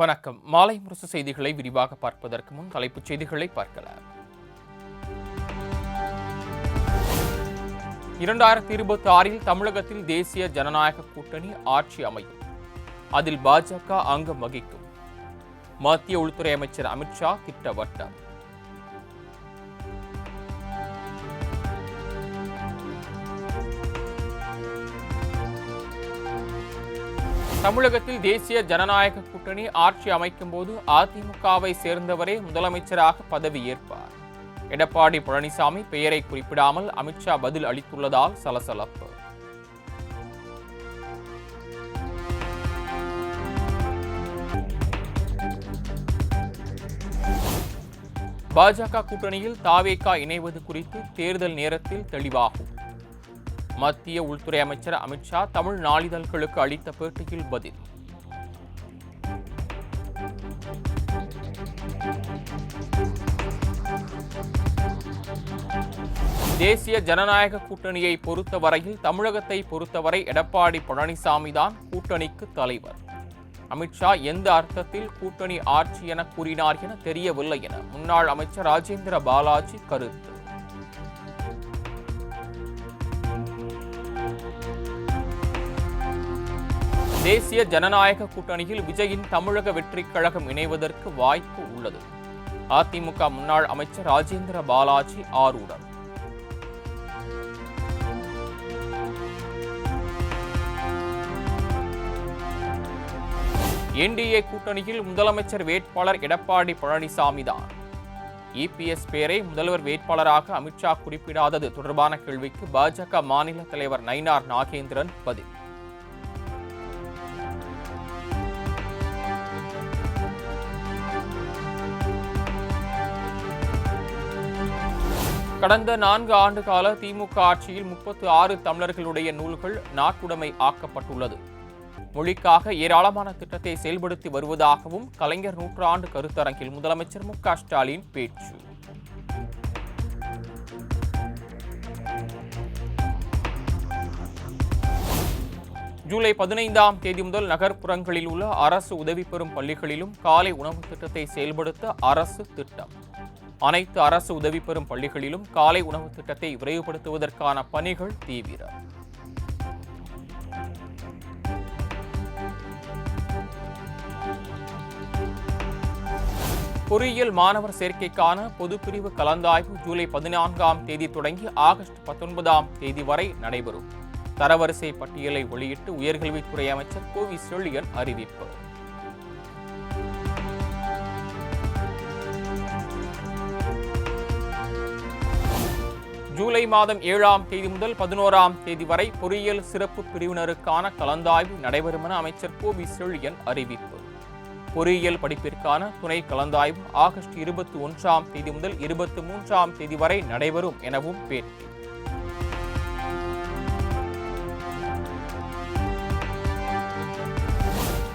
வணக்கம். மாலை முரசு செய்திகளை விரிவாக பார்ப்பதற்கு முன் தலைப்புச் செய்திகளை பார்க்கலாம். 2026 தமிழகத்தில் தேசிய ஜனநாயக கூட்டணி ஆட்சி அமையும். அதில் பாஜக அங்கம் வகிக்கும். மத்திய உள்துறை அமைச்சர் அமித்ஷா திட்டவட்டம். தமிழகத்தில் தேசிய ஜனநாயக கூட்டணி ஆட்சி அமைக்கும் போது அதிமுகவை சேர்ந்தவரே முதலமைச்சராக பதவியேற்பார். எடப்பாடி பழனிசாமி பெயரை குறிப்பிடாமல் அமித்ஷா பதில் அளித்துள்ளதால் சலசலப்பு. பாஜக கூட்டணியில் தாவேகா இணைவது குறித்து தேர்தல் நேரத்தில் தெளிவாகும். மத்திய உள்துறை அமைச்சர் அமித்ஷா தமிழ் நாளிதழ்களுக்கு அளித்த பேட்டியில் பதில். தேசிய ஜனநாயக கூட்டணியை பொறுத்தவரையில் தமிழகத்தை பொறுத்தவரை எடப்பாடி பழனிசாமி தான் கூட்டணிக்கு தலைவர். அமித்ஷா எந்த அர்த்தத்தில் கூட்டணி ஆட்சி என கூறினார் என தெரியவில்லை என முன்னாள் அமைச்சர் ராஜேந்திர பாலாஜி கருத்து. தேசிய ஜனநாயக கூட்டணியில் விஜயின் தமிழக வெற்றிக் கழகம் இணைவதற்கு வாய்ப்பு உள்ளது. அதிமுக முன்னாள் அமைச்சர் ராஜேந்திர பாலாஜி ஆரூடம். என்டிஏ கூட்டணியில் முதலமைச்சர் வேட்பாளர் எடப்பாடி பழனிசாமி தான். இபிஎஸ் பேரை முதல்வர் வேட்பாளராக அமித்ஷா குறிப்பிடாதது தொடர்பான கேள்விக்கு பாஜக மாநில தலைவர் நயினார் நாகேந்திரன் பதில். கடந்த 4 ஆண்டு கால திமுக ஆட்சியில் 36 தமிழர்களுடைய நூல்கள் நாட்டுடைமை ஆக்கப்பட்டுள்ளது. மொழிக்காக ஏராளமான திட்டத்தை செயல்படுத்தி வருவதாகவும் கலைஞர் நூற்றாண்டு கருத்தரங்கில் முதலமைச்சர் மு.க. ஸ்டாலின் பேச்சு. ஜூலை 15ஆம் தேதி முதல் நகர்ப்புறங்களில் உள்ள அரசு உதவி பெறும் பள்ளிகளிலும் காலை உணவு திட்டத்தை செயல்படுத்த அரசு திட்டம். அனைத்து அரசு உதவி பெறும் பள்ளிகளிலும் காலை உணவு திட்டத்தை விரைவுபடுத்துவதற்கான பணிகள் தீவிரம். பொறியியல் மாணவர் சேர்க்கைக்கான பொதுப்பிரிவு கலந்தாய்வு ஜூலை 14ஆம் தேதி தொடங்கி ஆகஸ்ட் 19ஆம் தேதி வரை நடைபெறும். தரவரிசை பட்டியலை வெளியிட்டு உயர்கல்வித்துறை அமைச்சர் கோவி செழியன் அறிவிப்பு. ஜூலை மாதம் 7ஆம் தேதி முதல் 11ஆம் தேதி வரை பொறியியல் சிறப்பு பிரிவினருக்கான கலந்தாய்வு நடைபெறும் என அமைச்சர் கோவி செழியன் அறிவிப்பு. பொறியியல் படிப்பிற்கான துணை கலந்தாய்வு ஆகஸ்ட் 21ஆம் தேதி முதல் 23ஆம் தேதி வரை நடைபெறும் எனவும் பேட்டி.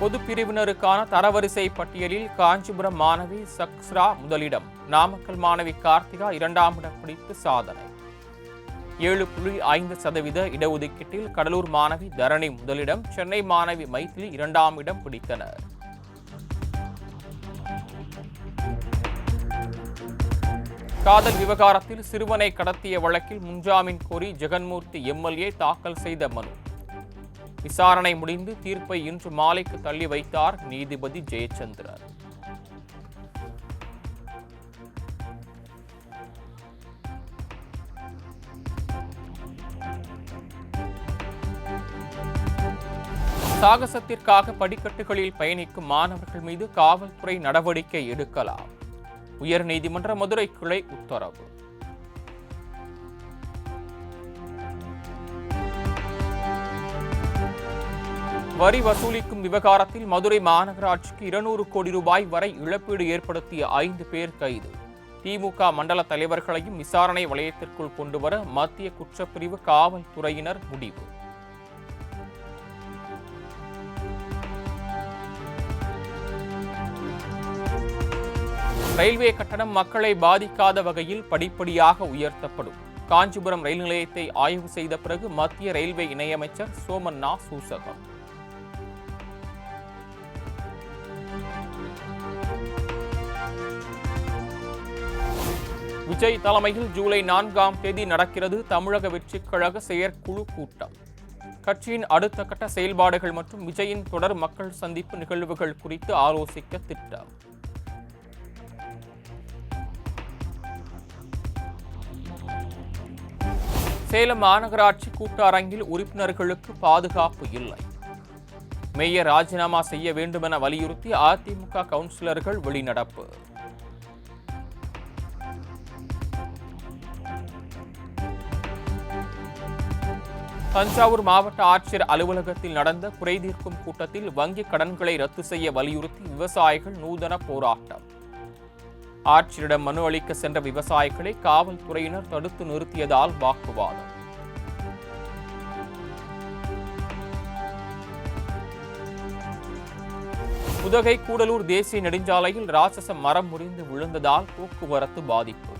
பொது பிரிவினருக்கான தரவரிசை பட்டியலில் காஞ்சிபுரம் மாணவி சக்ஸ்ரா முதலிடம், நாமக்கல் மாணவி கார்த்திகா 2ஆம் இடம் பிடித்து சாதனை. 7.5% இடஒதுக்கீட்டில் கடலூர் மாணவி தரணி முதலிடம், சென்னை மாணவி மைத்திலி 2ஆம் இடம் பிடித்தனர். காதல் விவகாரத்தில் சிறுவனை கடத்திய வழக்கில் முன்ஜாமீன் கோரி ஜெகன்மூர்த்தி எம்எல்ஏ தாக்கல் செய்த மனு விசாரணை முடிந்து தீர்ப்பை இன்று மாலைக்கு தள்ளி வைத்தார் நீதிபதி ஜெயச்சந்திரன். சாகசத்திற்காக படிக்கட்டுகளில் பயணிக்கும் மாணவர்கள் மீது காவல்துறை நடவடிக்கை எடுக்கலாம். உயர்நீதிமன்ற மதுரை கிளை உத்தரவு. வரி வசூலிக்கும் விவகாரத்தில் மதுரை மாநகராட்சிக்கு 200 கோடி ரூபாய் வரை இழப்பீடு ஏற்படுத்திய 5 பேர் கைது. திமுக மண்டல தலைவர்களையும் விசாரணை வளையத்திற்குள் கொண்டுவர மத்திய குற்றப்பிரிவு காவல்துறையினர் முடிவு. ரயில்வே கட்டணம் மக்களை பாதிக்காத வகையில் படிப்படியாக உயர்த்தப்படும். காஞ்சிபுரம் ரயில் நிலையத்தை ஆய்வு செய்த பிறகு மத்திய ரயில்வே இணையமைச்சர் சோமண்ணா சூசகம். விஜய் தலைமையில் ஜூலை 4ஆம் தேதி நடக்கிறது தமிழக வெற்றிக் கழக செயற்குழு கூட்டம். கட்சியின் அடுத்த கட்ட செயல்பாடுகள் மற்றும் விஜயின் தொடர் மக்கள் சந்திப்பு நிகழ்வுகள் குறித்து ஆலோசிக்க திட்டம். சேலம் மாநகராட்சி கூட்டரங்கில் உறுப்பினர்களுக்கு பாதுகாப்பு இல்லை. மேயர் ராஜினாமா செய்ய வேண்டுமென வலியுறுத்தி அதிமுக கவுன்சிலர்கள் வெளிநடப்பு. தஞ்சாவூர் மாவட்ட ஆட்சியர் அலுவலகத்தில் நடந்த குறைதீர்க்கும் கூட்டத்தில் வங்கிக் கடன்களை ரத்து செய்ய வலியுறுத்தி விவசாயிகள் நூதன போராட்டம். ஆட்சியரிடம் மனு அளிக்க சென்ற விவசாயிகளை காவல்துறையினர் தடுத்து நிறுத்தியதால் வாக்குவாதம். உதகை கூடலூர் தேசிய நெடுஞ்சாலையில் ராட்சச மரம் முறிந்து விழுந்ததால் போக்குவரத்து பாதிப்பு.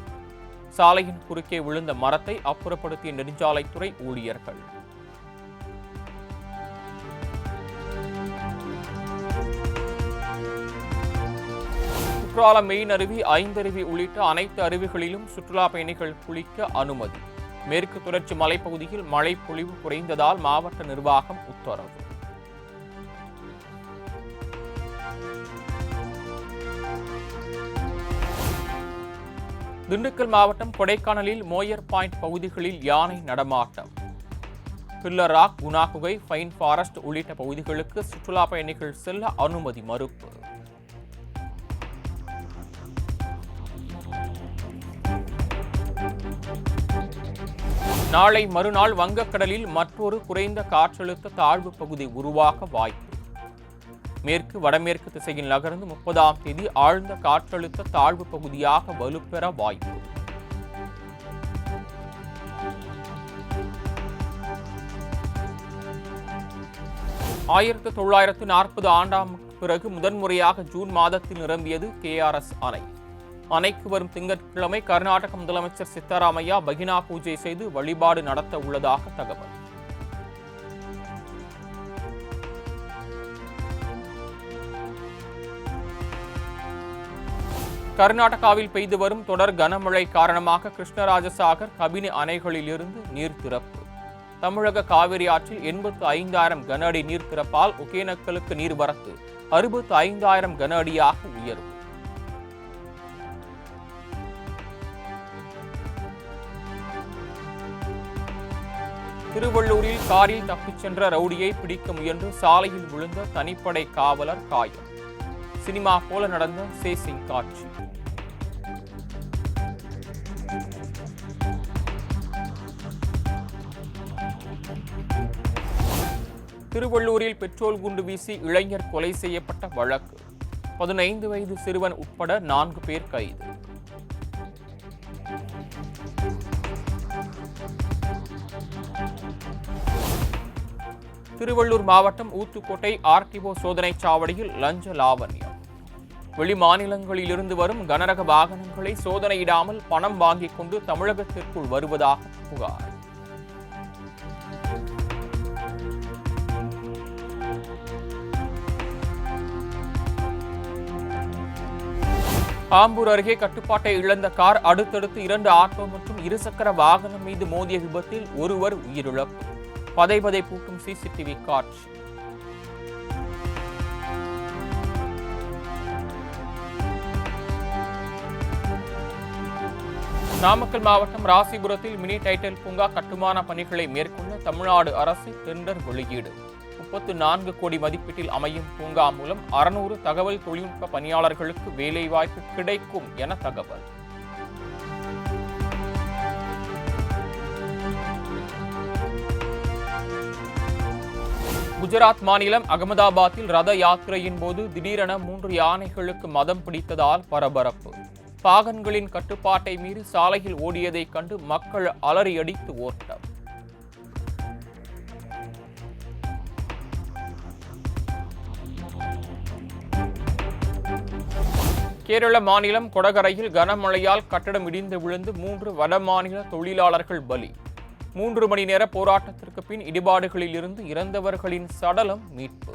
சாலையின் குறுக்கே விழுந்த மரத்தை அப்புறப்படுத்திய நெடுஞ்சாலைத்துறை ஊழியர்கள். குற்றாலம் மெயின் அருவி, ஐந்தருவி உள்ளிட்ட அனைத்து அருவிகளிலும் சுற்றுலா பயணிகள் குளிக்க அனுமதி. மேற்கு தொடர்ச்சி மலைப்பகுதியில் மழை பொழிவு குறைந்ததால் மாவட்ட நிர்வாகம் உத்தரவு. திண்டுக்கல் மாவட்டம் கொடைக்கானலில் மோயர் பாயிண்ட் பகுதிகளில் யானை நடமாட்டம். பில்லர் ராக், குணா குகை, ஃபைன் ஃபாரஸ்ட் உள்ளிட்ட பகுதிகளுக்கு சுற்றுலா பயணிகள் செல்ல அனுமதி மறுப்பு. நாளை மறுநாள் வங்கக்கடலில் மற்றொரு குறைந்த காற்றழுத்த தாழ்வு பகுதி உருவாக வாய்ப்பு. மேற்கு வடமேற்கு திசையில் நகர்ந்து 30ஆம் தேதி ஆழ்ந்த காற்றழுத்த தாழ்வு பகுதியாக வலுப்பெற வாய்ப்பு. ஆயிரத்து 1940 ஆண்டாம் பிறகு முதன்முறையாக ஜூன் மாதத்தில் நிரம்பியது KRS அணை. அணைக்கு வரும் திங்கட்கிழமை கர்நாடக முதலமைச்சர் சித்தராமையா பகினா பூஜை செய்து வழிபாடு நடத்த உள்ளதாக தகவல். கர்நாடகாவில் பெய்து வரும் தொடர் கனமழை காரணமாக கிருஷ்ணராஜசாகர், கபினி அணைகளிலிருந்து நீர் திறப்பு. தமிழக காவிரி ஆற்றில் 85,000 கன அடி நீர் திறப்பால் ஒகேனக்கலுக்கு நீர்வரத்து 65,000 கன அடியாக உயர்வு. திருவள்ளூரில் காரில் தப்பிச் சென்ற ரவுடியை பிடிக்க முயன்று சாலையில் விழுந்த தனிப்படை காவலர் காயம். சினிமா போல நடந்த சேசிங் காட்சி. திருவள்ளூரில் பெட்ரோல் குண்டு வீசி இளைஞர் கொலை செய்யப்பட்ட வழக்கு. 15 வயது சிறுவன் உட்பட 4 பேர் கைது. திருவள்ளூர் மாவட்டம் ஊத்துக்கோட்டை RTO சோதனைச் சாவடியில் லஞ்ச லாவண்யம். வெளி மாநிலங்களிலிருந்து வரும் கனரக வாகனங்களை சோதனையிடாமல் பணம் வாங்கிக் கொண்டு தமிழகத்திற்குள் வருவதாக புகார். ஆம்பூர் அருகே கட்டுப்பாட்டை இழந்த கார் அடுத்தடுத்து 2 ஆட்டோ மற்றும் இருசக்கர வாகனம் மீது மோதிய விபத்தில் ஒருவர் உயிரிழப்பு. பதைபதை பூட்டும் CCTV காட்சி. நாமக்கல் மாவட்டம் ராசிபுரத்தில் மினி டைட்டில் பூங்கா கட்டுமான பணிகளை மேற்கொள்ள தமிழ்நாடு அரசு டெண்டர் வெளியீடு. 34 கோடி மதிப்பீட்டில் அமையும் பூங்கா மூலம் 600 தகவல் தொழில்நுட்ப பணியாளர்களுக்கு வேலைவாய்ப்பு கிடைக்கும் என தகவல். குஜராத் மாநிலம் அகமதாபாத்தில் ரத யாத்திரையின் போது திடீரென 3 யானைகளுக்கு மதம் பிடித்ததால் பரபரப்பு. பாகன்களின் கட்டுப்பாட்டை மீறி சாலையில் ஓடியதைக் கண்டு மக்கள் அலறியடித்து ஓட்டம். கேரள மாநிலம் கொடகரையில் கனமழையால் கட்டடம் இடிந்து விழுந்து 3 வடமாநில தொழிலாளர்கள் பலி. 3 மணி நேர போராட்டத்திற்கு பின் இடிபாடுகளில் இருந்து இறந்தவர்களின் சடலம் மீட்பு.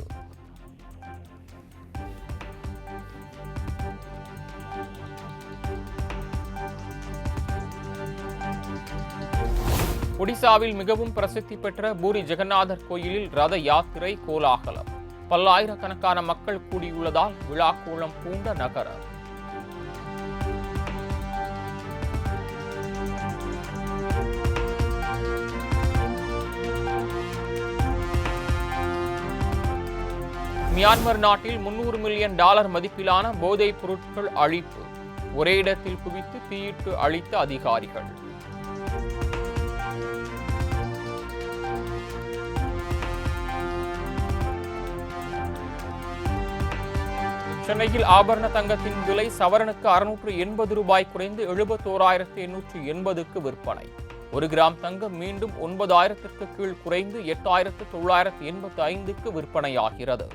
ஒடிசாவில் மிகவும் பிரசித்தி பெற்ற பூரி ஜெகநாதர் கோயிலில் ரத யாத்திரை கோலாகலம். பல்லாயிரக்கணக்கான மக்கள் கூடியுள்ளதால் விழா கோலம் பூண்ட நகரம். மியான்மர் நாட்டில் $300 மில்லியன் மதிப்பிலான போதைப் பொருட்கள் அழிப்பு. ஒரே இடத்தில் குவித்து தீயிட்டு அழித்த அதிகாரிகள். சென்னையில் ஆபரண தங்கத்தின் விலை சவரனுக்கு ₹680 குறைந்து 71,880க்கு விற்பனை. 1 கிராம் தங்கம் மீண்டும் 9,000க்கு கீழ் குறைந்து 8,985க்கு விற்பனையாகிறது.